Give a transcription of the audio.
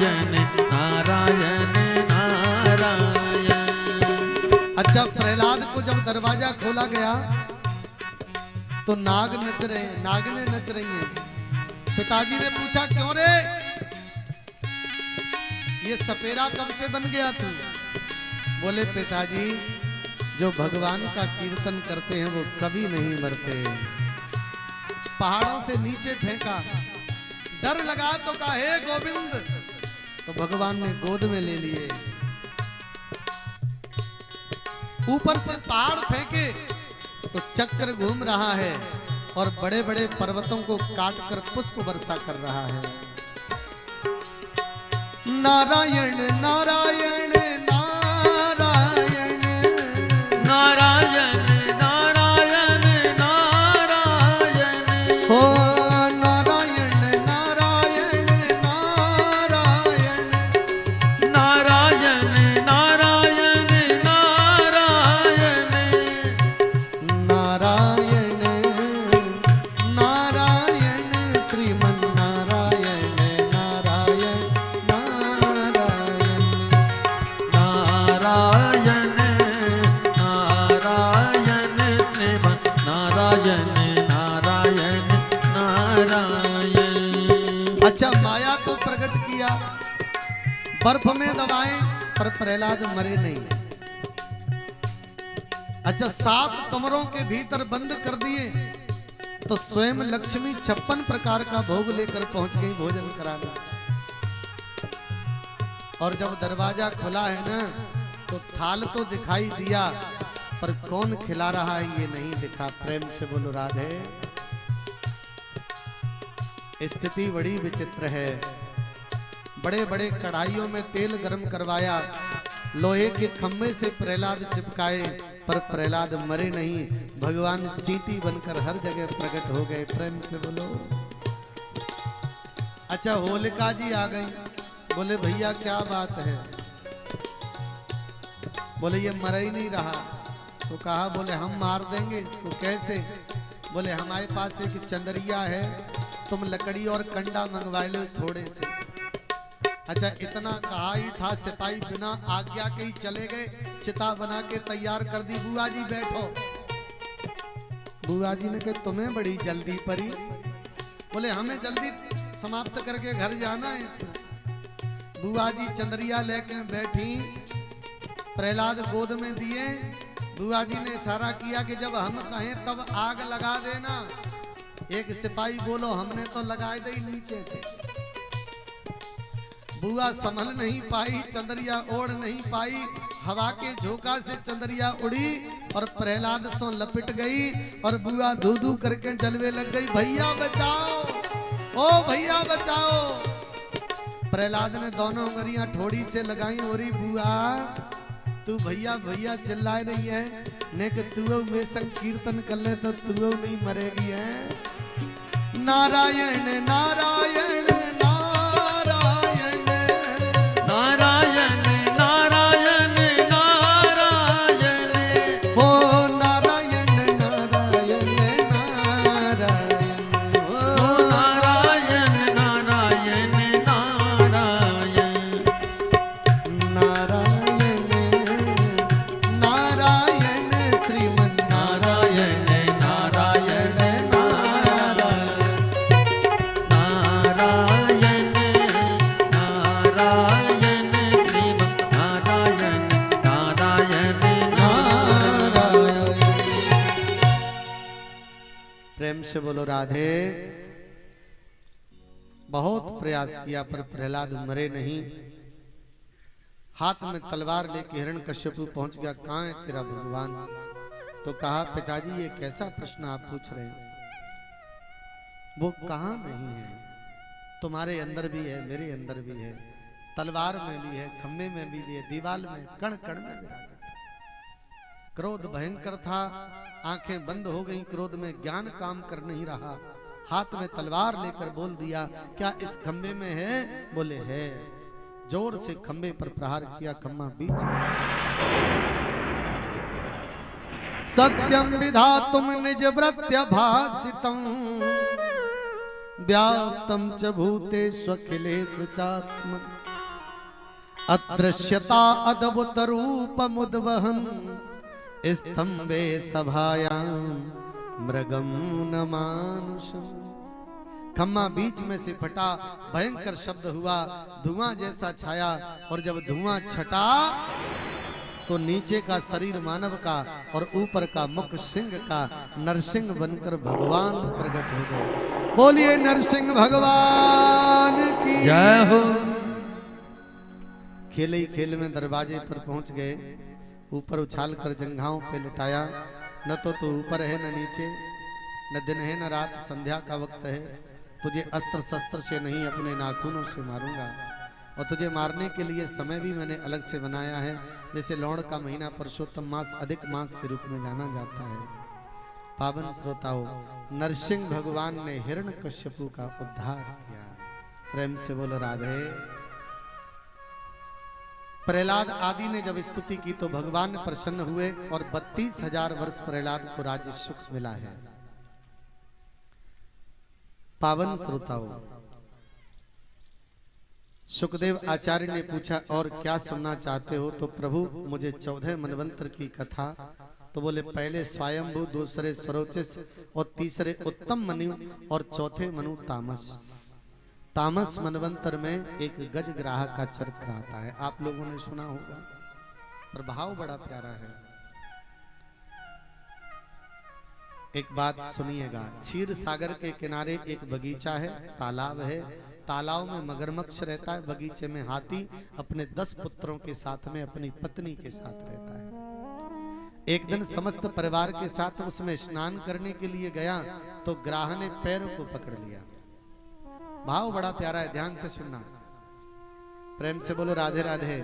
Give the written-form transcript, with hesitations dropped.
नारायण नारायण नारायण। अच्छा, प्रहलाद को जब दरवाजा खोला गया तो नाग नच रहे हैं, नागिनें नच रही हैं। पिताजी ने पूछा क्यों रे, ये सपेरा कब से बन गया तू? बोले पिताजी, जो भगवान का कीर्तन करते हैं वो कभी नहीं मरते। पहाड़ों से नीचे फेंका, डर लगा तो कहा हे गोविंद, तो भगवान ने गोद में ले लिए। ऊपर से पहाड़ फेंके तो चक्र घूम रहा है और बड़े बड़े पर्वतों को काटकर पुष्प वर्षा कर रहा है। नारायण नारायण नारायण नारायण नारायण नारायण। हो नारायण नारायण नारायण नारायण नारायण नारायण। नारायण नारायण श्रीमन नारायण नारायण नारायण। नारायण नारायण श्रीमन नारायण नारायण नारायण। अच्छा, माया को प्रकट किया, बर्फ में दबाए पर प्रहलाद मरे नहीं। अच्छा, 7 कमरों के भीतर बंद कर दिए तो स्वयं लक्ष्मी 56 प्रकार का भोग लेकर पहुंच गई भोजन कराना। और जब दरवाजा खुला है ना तो थाल तो दिखाई दिया पर कौन खिला रहा है ये नहीं दिखा। प्रेम से बोलो राधे। स्थिति बड़ी विचित्र है। बड़े बड़े कढ़ाइयों में तेल गर्म करवाया, लोहे के खम्भे से प्रहलाद चिपकाए पर प्रहलाद मरे नहीं। भगवान चींटी बनकर हर जगह प्रकट हो गए। प्रेम से बोलो। अच्छा, होलिका जी आ गई। बोले भैया क्या बात है? बोले ये मर ही नहीं रहा। तो कहा, बोले हम मार देंगे इसको। कैसे? बोले हमारे पास एक चंदरिया है, तुम लकड़ी और कंडा मंगवा लो थोड़े से। अच्छा, इतना कहा ही था, सिपाही बिना आज्ञा के ही चले गए, चिता बना के तैयार कर दी। बुआ जी बैठो। बुआ जी ने कहा तुम्हें बड़ी जल्दी पड़ी। बोले हमें जल्दी समाप्त करके घर जाना है इसको। बुआ जी चंदरिया लेके बैठी, प्रहलाद गोद में दिए। बुआ जी ने इशारा किया कि जब हम कहें तब आग लगा देना। एक सिपाही बोलो हमने तो लगाए दे नीचे थे। बुआ संभल नहीं पाई, चंदरिया ओढ़ नहीं पाई, हवा के झोंका से चंदरिया उड़ी और प्रहलाद सो लपट गई और बुआ धू धू करके जलवे लग गई। भैया बचाओ, ओ भैया बचाओ। प्रहलाद ने दोनों उंगलियां ठोड़ी से लगाई। ओरी बुआ तू भैया भैया चिल्लाए रही है, ने कि तू में संकीर्तन कर ले तो तू नहीं मरेगी है। नारायण नारायण नारायण नारायण नारायण नारायण। हो नारायण नारायण नारायण। ओ नारायण नारायण नारायण। नारायण नारायण श्रीमन नारायण नारायण नारायण। नारायण नारायण श्रीमन नारायण नारायण नारायण। प्रेम से बोलो राधे। बहुत प्रयास किया पर प्रहलाद मरे नहीं। हाथ में तलवार लेके हिरण्यकश्यपु पहुंच गया। कहां है तेरा भगवान? तो कहा पिताजी ये कैसा प्रश्न आप पूछ रहे हैं? वो कहां नहीं है? तुम्हारे अंदर भी है, मेरे अंदर भी है, तलवार में भी है, खम्भे में भी है, दीवाल में, कण कण में विराजित है। क्रोध भयंकर था, आंखें बंद हो गईं क्रोध में, ज्ञान काम कर नहीं रहा। हाथ में तलवार लेकर बोल दिया क्या इस खम्भे में है? बोले है। जोर से खम्भे पर प्रहार किया, खम्भा बीच में से। सत्यम विधातुम निज वृत्य भासितम व्याप्तम च भूतेष्वखिलेषु चात्मन अदृश्यता अद्भुत रूप मुद्वहन स्तंभे सभायाम मृगम न मानुषम। खम्मा बीच में से फटा, भयंकर शब्द हुआ, धुआं जैसा छाया, और जब धुआं छटा तो नीचे का शरीर मानव का और ऊपर का मुख सिंह का नरसिंह बनकर भगवान प्रकट हो गए। बोलिए नरसिंह भगवान की जय हो। खेल ही खेल में दरवाजे पर पहुंच गए, ऊपर उछाल कर जंघाओं पे लुटाया। न तो तू ऊपर है न नीचे, न दिन है न रात, संध्या का वक्त है। तुझे अस्त्र शस्त्र से नहीं अपने नाखूनों से मारूंगा, और तुझे मारने के लिए समय भी मैंने अलग से बनाया है। जैसे लौड़ का महीना पुरुषोत्तम मास अधिक मास के रूप में जाना जाता है। पावन श्रोताओं, नरसिंह भगवान ने हिरण्यकश्यपु का उद्धार किया। प्रेम से बोलो राधे। प्रहलाद आदि ने जब स्तुति की तो भगवान प्रसन्न हुए और 32,000 वर्ष प्रहलाद को राज्य सुख मिला है। पावन श्रोताओं, सुखदेव आचार्य ने पूछा और क्या सुनना चाहते हो? तो प्रभु मुझे 14 मनवंतर की कथा। तो बोले पहले स्वयंभू, दूसरे स्वरोचिस और तीसरे उत्तम मनु और चौथे मनु तामस। तामस मनवंतर में एक गजग्राह का चरित्र आता है, आप लोगों ने सुना होगा, पर भाव बड़ा प्यारा है। एक बात सुनिएगा। क्षीर सागर के किनारे एक बगीचा है, तालाब है। तालाब में मगरमच्छ रहता है, बगीचे में हाथी अपने 10 पुत्रों के साथ में अपनी पत्नी के साथ रहता है। एक दिन समस्त परिवार के साथ उसमें स्नान करने के लिए गया तो ग्राह ने पैर को पकड़ लिया। भाव बड़ा प्यारा है, ध्यान से सुनना, प्रेम से बोलो राधे राधे।